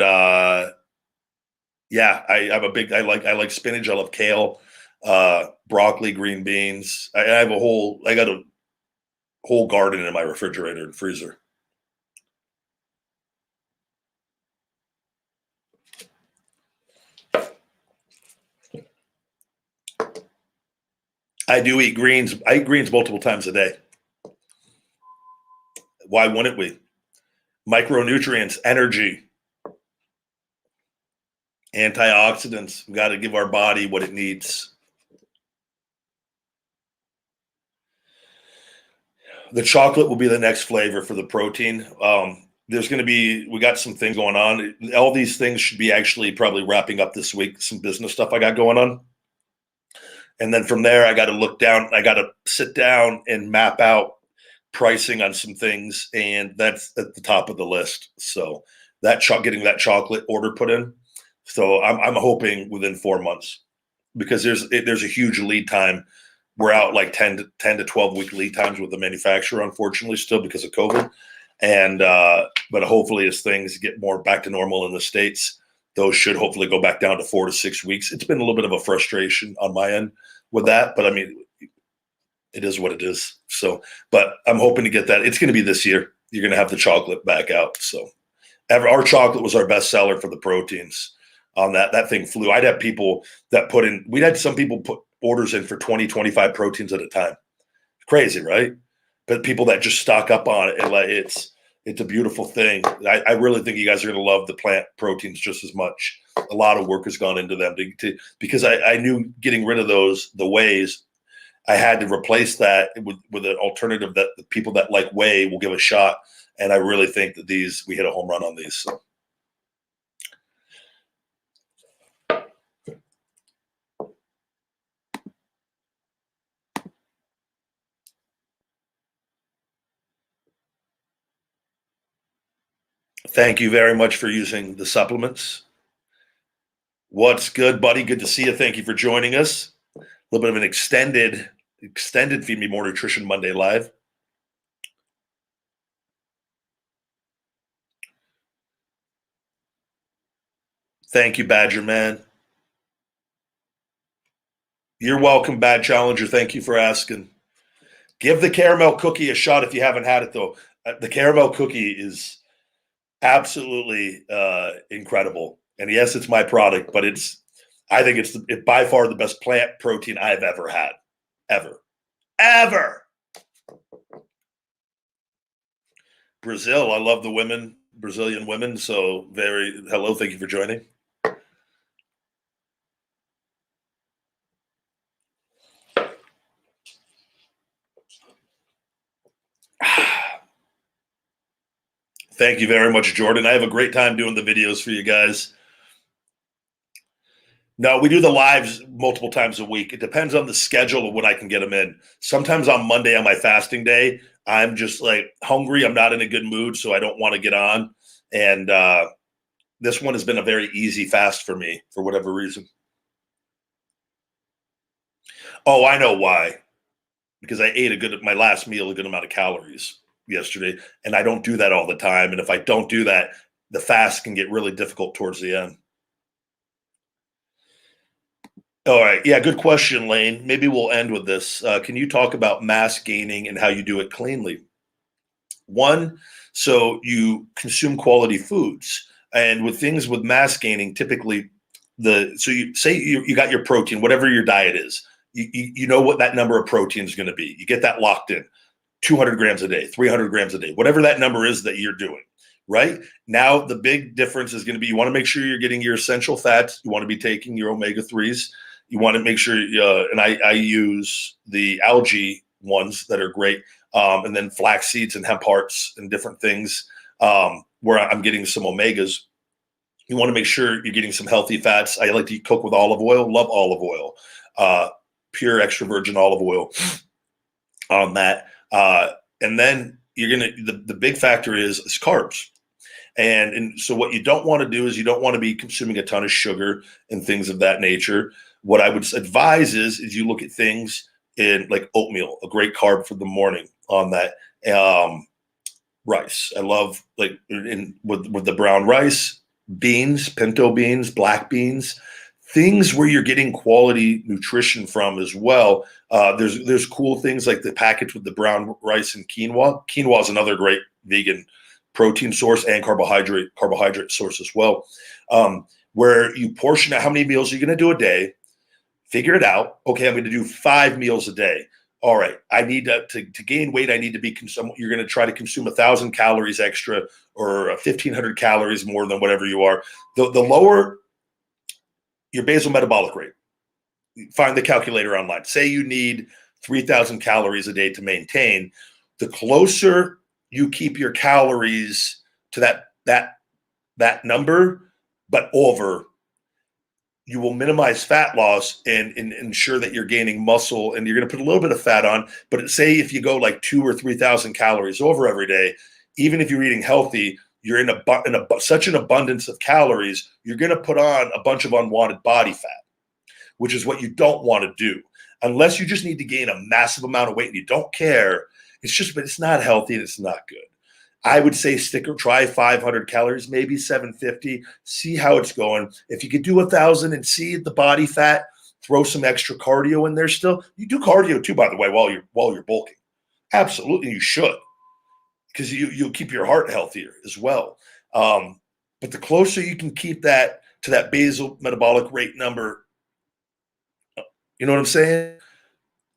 yeah, I like spinach. I love kale, broccoli, green beans. I got a whole garden in my refrigerator and freezer. I do eat greens. I eat greens multiple times a day. Why wouldn't we? Micronutrients, energy, antioxidants. We got to give our body what it needs. The chocolate will be the next flavor for the protein. There's going to be, we got some things going on. All these things should be actually probably wrapping up this week. Some business stuff I got going on. And then from there, I got to look down. I got to sit down and map out pricing on some things. And that's at the top of the list. So getting that chocolate order put in. So I'm hoping within 4 months, because there's a huge lead time. We're out like 10 to 12 week lead times with the manufacturer, unfortunately, still because of COVID. And but hopefully, as things get more back to normal in the States, those should hopefully go back down to 4 to 6 weeks. It's been a little bit of a frustration on my end with that, but I mean, it is what it is. So, but I'm hoping to get that. It's going to be this year. You're going to have the chocolate back out. So, our chocolate was our best seller for the proteins. On that thing flew. I'd have people that we'd had some people put orders in for 20, 25 proteins at a time. Crazy, right? But people that just stock up on it, and it's a beautiful thing. I really think you guys are going to love the plant proteins just as much. A lot of work has gone into them because I knew getting rid of the wheys, I had to replace that with an alternative that the people that like whey will give a shot. And I really think that we hit a home run on these. So. Thank you very much for using the supplements. What's good, buddy? Good to see you. Thank you for joining us. A little bit of an extended Feed Me More Nutrition Monday Live. Thank you, Badger Man. You're welcome, Bad Challenger. Thank you for asking. Give the caramel cookie a shot if you haven't had it, though. The caramel cookie is absolutely incredible. And yes, it's my product, but I think it's by far the best plant protein I've ever had. Ever. Ever. Brazil. I love the women, Brazilian women. So hello. Thank you for joining. Thank you very much, Jordan. I have a great time doing the videos for you guys. No, we do the lives multiple times a week. It depends on the schedule of when I can get them in. Sometimes on Monday on my fasting day, I'm just like hungry. I'm not in a good mood, so I don't want to get on. And this one has been a very easy fast for me for whatever reason. Oh, I know why. Because I ate my last meal, a good amount of calories yesterday, and I don't do that all the time. And if I don't do that, the fast can get really difficult towards the end. All right. Yeah, good question, Lane. Maybe we'll end with this. Can you talk about mass gaining and how you do it cleanly? One, so you consume quality foods. And with things with mass gaining, typically so you say you got your protein, whatever your diet is, you know what that number of protein is going to be. You get that locked in, 200 grams a day, 300 grams a day, whatever that number is that you're doing. Right now, the big difference is going to be you want to make sure you're getting your essential fats. You want to be taking your omega-3s. You want to make sure, and I use the algae ones that are great, and then flax seeds and hemp hearts and different things where I'm getting some omegas. You want to make sure you're getting some healthy fats. I like to cook with olive oil, love olive oil, pure extra virgin olive oil on that. And then the big factor is carbs. And so what you don't want to do is you don't want to be consuming a ton of sugar and things of that nature. What I would advise is you look at things in like oatmeal, a great carb for the morning on that. Rice. I love with the brown rice, beans, pinto beans, black beans, things where you're getting quality nutrition from as well. There's cool things like the package with the brown rice and quinoa. Quinoa is another great vegan protein source and carbohydrate source as well, where you portion out how many meals you're going to do a day, figure it out. Okay, I'm going to do 5 meals a day. All right, I need to gain weight. I need to be you're going to try to consume 1,000 calories extra or 1,500 calories more than whatever you are. The lower your basal metabolic rate, find the calculator online. Say you need 3,000 calories a day to maintain. The closer you keep your calories to that number, but over, you will minimize fat loss and ensure that you're gaining muscle, and you're going to put a little bit of fat on. But say if you go like 2,000 or 3,000 calories over every day, even if you're eating healthy, you're in such an abundance of calories, you're going to put on a bunch of unwanted body fat, which is what you don't want to do. Unless you just need to gain a massive amount of weight and you don't care, but it's not healthy and it's not good. I would say try 500 calories, maybe 750, see how it's going. If you could do 1,000 and see the body fat, throw some extra cardio in there still. You do cardio too, by the way, while you're bulking. Absolutely, you should, because you'll keep your heart healthier as well. But the closer you can keep that to that basal metabolic rate number, you know what I'm saying?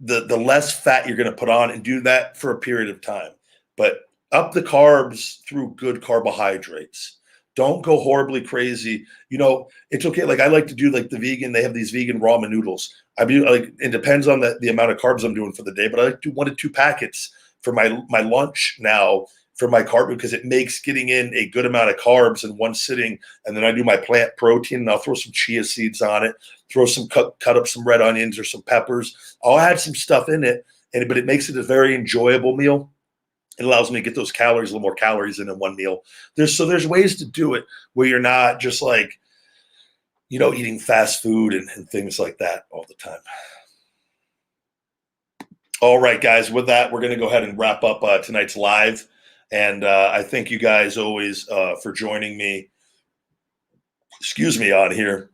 The less fat you're going to put on, and do that for a period of time. But up the carbs through good carbohydrates. Don't go horribly crazy. It's okay. Like I like to do like the vegan, they have these vegan ramen noodles. I mean, like it depends on the amount of carbs I'm doing for the day, but I like to do 1 to 2 packets for my lunch now for my carb, because it makes getting in a good amount of carbs in one sitting. And then I do my plant protein and I'll throw some chia seeds on it, throw some cut up some red onions or some peppers. I'll add some stuff in it, but it makes it a very enjoyable meal. It allows me to get those calories, a little more calories in one meal. There's ways to do it where you're not just like, eating fast food and things like that all the time. All right, guys, with that, we're going to go ahead and wrap up tonight's live. And I thank you guys always for joining me. On here.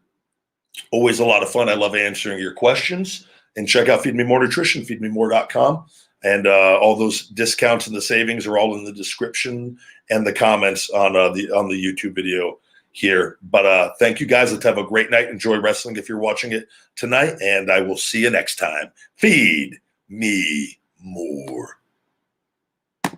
Always a lot of fun. I love answering your questions. And check out Feed Me More Nutrition, feedmemore.com. And all those discounts and the savings are all in the description and the comments on the YouTube video here. But thank you guys. Let's have a great night. Enjoy wrestling if you're watching it tonight. And I will see you next time. Feed me more.